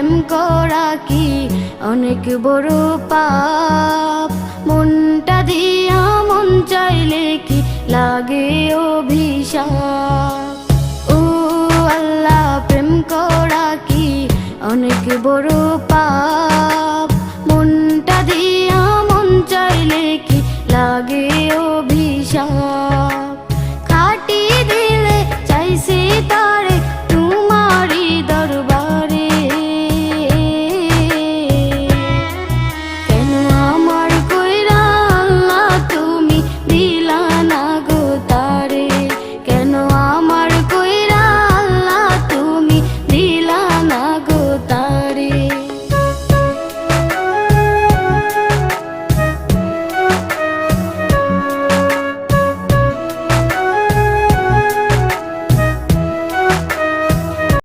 প্রেম করা কি অনেক বড় পাপ। মনটা দিয়া মন চাইলে কি লাগে অভিশাপ। ও আল্লাহ, প্রেম করা কি অনেক বড় পাপ। মনটা দিয়া মন চাইলে কি লাগে অভিশাপ। খাটি দিলে চাইছি তারে